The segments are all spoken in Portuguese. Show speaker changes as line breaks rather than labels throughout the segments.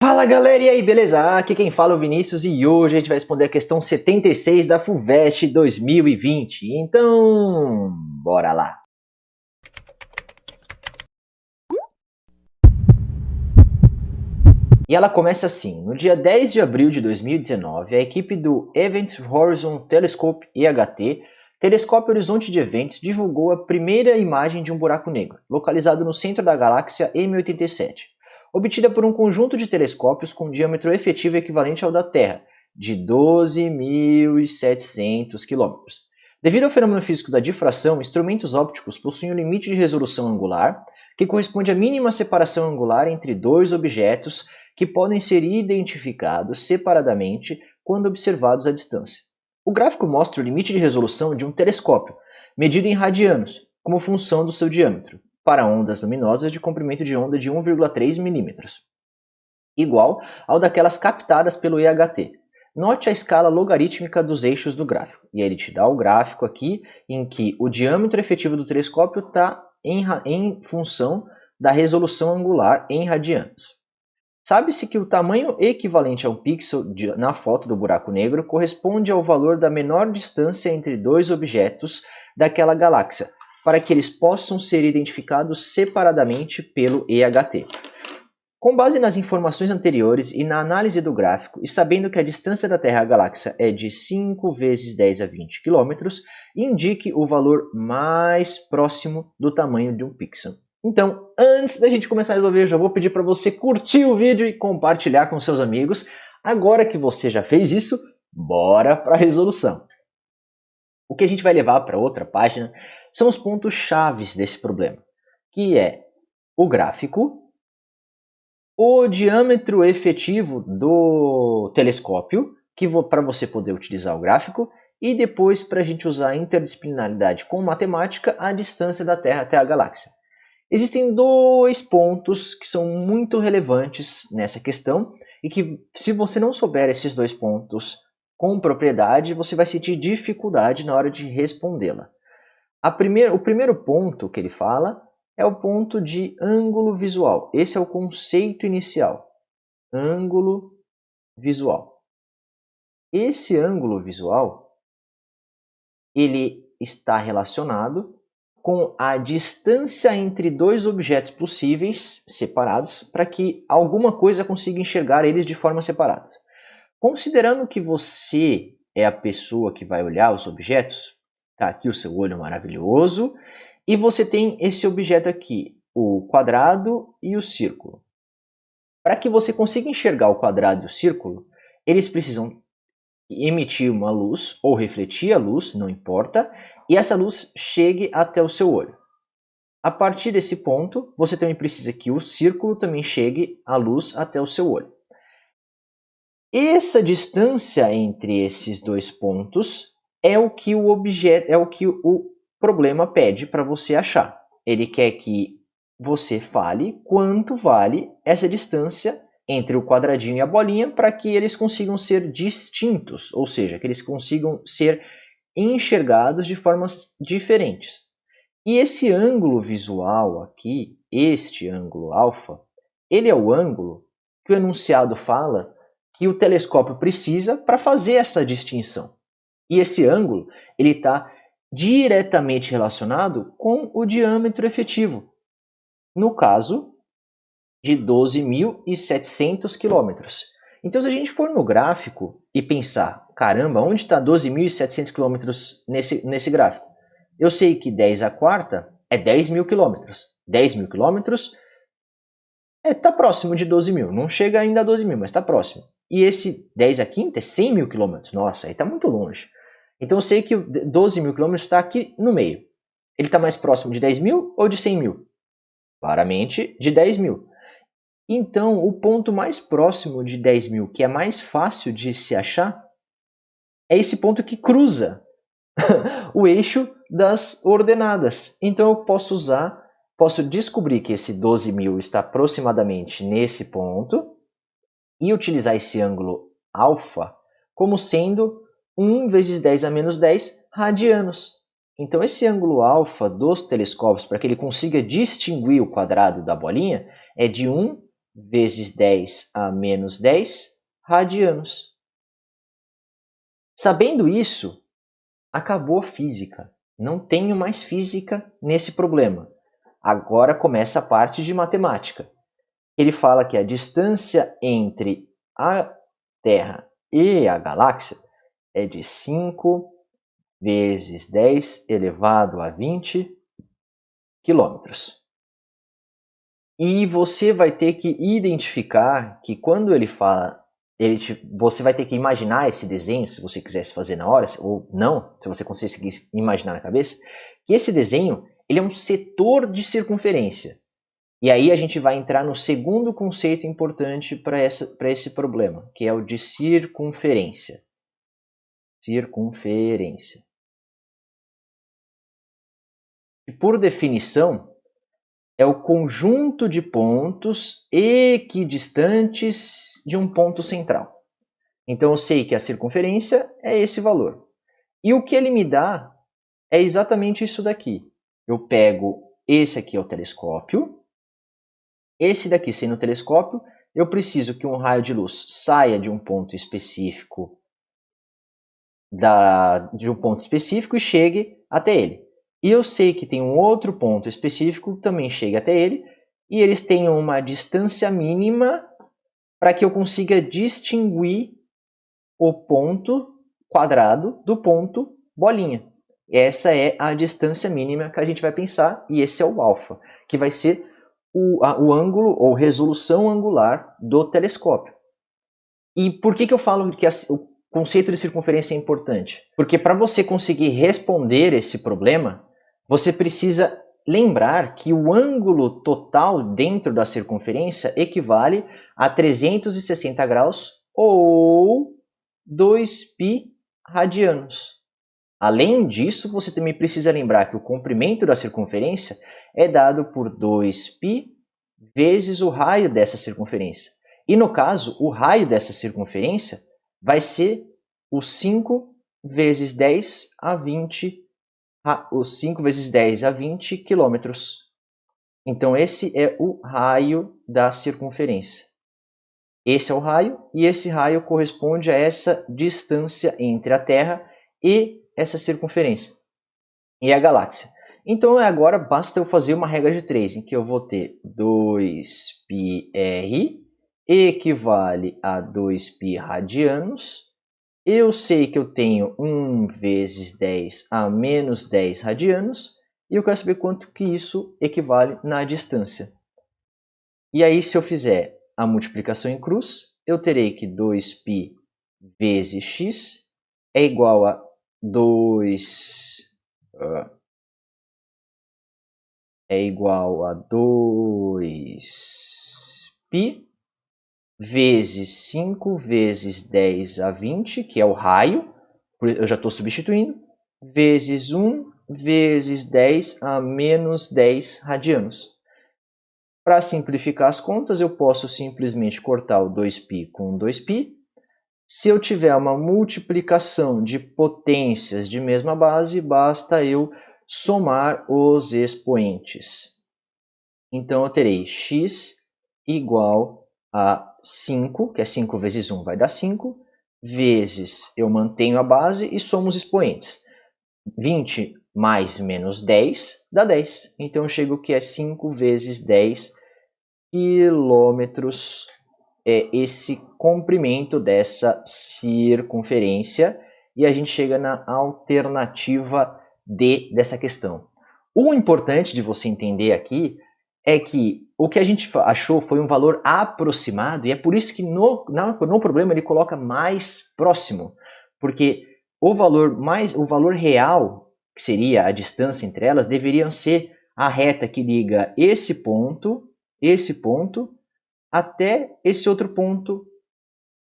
Fala galera, e aí, beleza? Aqui quem fala é o Vinícius e hoje a gente vai responder a questão 76 da FUVEST 2020. Então, bora lá! E ela começa assim: no dia 10 de abril de 2019, a equipe do Event Horizon Telescope EHT, Telescópio Horizonte de Eventos, divulgou a primeira imagem de um buraco negro, localizado no centro da galáxia M87, obtida por um conjunto de telescópios com diâmetro efetivo equivalente ao da Terra, de 12.700 km. Devido ao fenômeno físico da difração, instrumentos ópticos possuem um limite de resolução angular, que corresponde à mínima separação angular entre dois objetos que podem ser identificados separadamente quando observados à distância. O gráfico mostra o limite de resolução de um telescópio, medido em radianos, como função do seu diâmetro, para ondas luminosas de comprimento de onda de 1,3 mm, igual ao daquelas captadas pelo EHT. Note a escala logarítmica dos eixos do gráfico. E aí ele te dá o gráfico aqui em que o diâmetro efetivo do telescópio está em função da resolução angular em radianos. Sabe-se que o tamanho equivalente a um pixel na foto do buraco negro corresponde ao valor da menor distância entre dois objetos daquela galáxia, para que eles possam ser identificados separadamente pelo EHT. Com base nas informações anteriores e na análise do gráfico, e sabendo que a distância da Terra à galáxia é de 5 vezes 10 a 20 km, indique o valor mais próximo do tamanho de um pixel. Então, antes da gente começar a resolver, eu já vou pedir para você curtir o vídeo e compartilhar com seus amigos. Agora que você já fez isso, bora para a resolução. O que a gente vai levar para outra página são os pontos chaves desse problema, que é o gráfico, o diâmetro efetivo do telescópio, para você poder utilizar o gráfico, e depois para a gente usar a interdisciplinaridade com matemática, a distância da Terra até a galáxia. Existem dois pontos que são muito relevantes nessa questão e que, se você não souber esses dois pontos com propriedade, você vai sentir dificuldade na hora de respondê-la. O primeiro ponto que ele fala é o ponto de ângulo visual. Esse é o conceito inicial. Ângulo visual. Esse ângulo visual, ele está relacionado com a distância entre dois objetos possíveis separados para que alguma coisa consiga enxergar eles de forma separada. Considerando que você é a pessoa que vai olhar os objetos, tá aqui o seu olho maravilhoso, e você tem esse objeto aqui, o quadrado e o círculo. Para que você consiga enxergar o quadrado e o círculo, eles precisam emitir uma luz ou refletir a luz, não importa, e essa luz chegue até o seu olho. A partir desse ponto, você também precisa que o círculo também chegue a luz até o seu olho. Essa distância entre esses dois pontos é o que o problema pede para você achar. Ele quer que você fale quanto vale essa distância entre o quadradinho e a bolinha para que eles consigam ser distintos, ou seja, que eles consigam ser enxergados de formas diferentes. E esse ângulo visual aqui, este ângulo alfa, ele é o ângulo que o enunciado fala que o telescópio precisa para fazer essa distinção. E esse ângulo ele está diretamente relacionado com o diâmetro efetivo. No caso, de 12.700 km. Então, se a gente for no gráfico e pensar, caramba, onde está 12.700 km nesse gráfico? Eu sei que 10 a quarta é 10.000 km. 10.000 km está próximo de 12.000. Não chega ainda a 12.000, mas está próximo. E esse 10 a quinta é 100.000 km. Nossa, aí está muito longe. Então, eu sei que 12.000 km está aqui no meio. Ele está mais próximo de 10.000 ou de 100.000? Claramente, de 10.000. Então, o ponto mais próximo de 10.000, que é mais fácil de se achar, é esse ponto que cruza o eixo das ordenadas. Então, eu posso descobrir que esse 12.000 está aproximadamente nesse ponto e utilizar esse ângulo alfa como sendo 1 vezes 10 a menos 10 radianos. Então, esse ângulo alfa dos telescópios, para que ele consiga distinguir o quadrado da bolinha, é de 1 vezes 10 a menos 10 radianos. Sabendo isso, acabou a física. Não tenho mais física nesse problema. Agora começa a parte de matemática. Ele fala que a distância entre a Terra e a galáxia é de 5 vezes 10 elevado a 20 quilômetros. E você vai ter que identificar que quando ele fala, você vai ter que imaginar esse desenho, se você quisesse fazer na hora, ou não, se você conseguir imaginar na cabeça, que esse desenho ele é um setor de circunferência. E aí a gente vai entrar no segundo conceito importante para esse problema, que é o de circunferência. Circunferência. E por definição, é o conjunto de pontos equidistantes de um ponto central. Então eu sei que a circunferência é esse valor. E o que ele me dá é exatamente isso daqui. Eu pego esse aqui é o telescópio. Esse daqui sendo o telescópio, eu preciso que um raio de luz saia de um ponto específico e chegue até ele. E eu sei que tem um outro ponto específico que também chega até ele, e eles têm uma distância mínima para que eu consiga distinguir o ponto quadrado do ponto bolinha. Essa é a distância mínima que a gente vai pensar, e esse é o alfa, que vai ser o ângulo ou resolução angular do telescópio. E por que eu falo que o conceito de circunferência é importante? Porque para você conseguir responder esse problema, você precisa lembrar que o ângulo total dentro da circunferência equivale a 360 graus ou 2π radianos. Além disso, você também precisa lembrar que o comprimento da circunferência é dado por 2π vezes o raio dessa circunferência. E no caso, o raio dessa circunferência vai ser o 5 vezes 10 a 20 quilômetros. Então esse é o raio da circunferência. Esse é o raio, e esse raio corresponde a essa distância entre a Terra e essa circunferência, e a galáxia. Então agora basta eu fazer uma regra de 3, em que eu vou ter 2πr equivale a 2π radianos. Eu sei que eu tenho 1 vezes 10 a menos 10 radianos, e eu quero saber quanto que isso equivale na distância. E aí, se eu fizer a multiplicação em cruz, eu terei que 2π vezes x é igual a 2π vezes 5 vezes 10 a 20, que é o raio, eu já estou substituindo, vezes 1 vezes 10 a menos 10 radianos. Para simplificar as contas, eu posso simplesmente cortar o 2π com 2π. Se eu tiver uma multiplicação de potências de mesma base, basta eu somar os expoentes. Então eu terei x igual a 5, que é 5 vezes 1 vai dar 5, vezes eu mantenho a base e somo os expoentes. 20 mais menos 10 dá 10. Então eu chego que é 5 vezes 10 quilômetros é esse comprimento dessa circunferência, e a gente chega na alternativa D dessa questão. O importante de você entender aqui é que o que a gente achou foi um valor aproximado, e é por isso que no problema ele coloca mais próximo, porque o valor real, que seria a distância entre elas, deveria ser a reta que liga esse ponto até esse outro ponto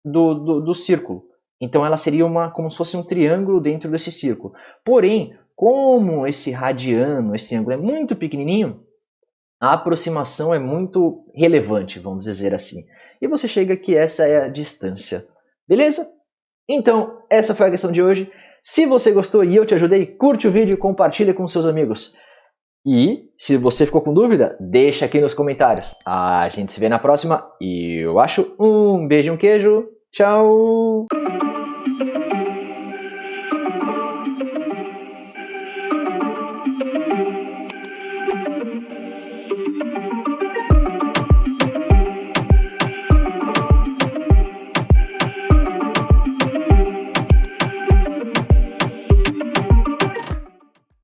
do círculo. Então ela seria como se fosse um triângulo dentro desse círculo. Porém, como esse radiano, esse ângulo é muito pequenininho, a aproximação é muito relevante, vamos dizer assim. E você chega que essa é a distância. Beleza? Então, essa foi a questão de hoje. Se você gostou e eu te ajudei, curte o vídeo e compartilha com seus amigos. E se você ficou com dúvida, deixa aqui nos comentários. A gente se vê na próxima e eu acho um beijo e um queijo. Tchau!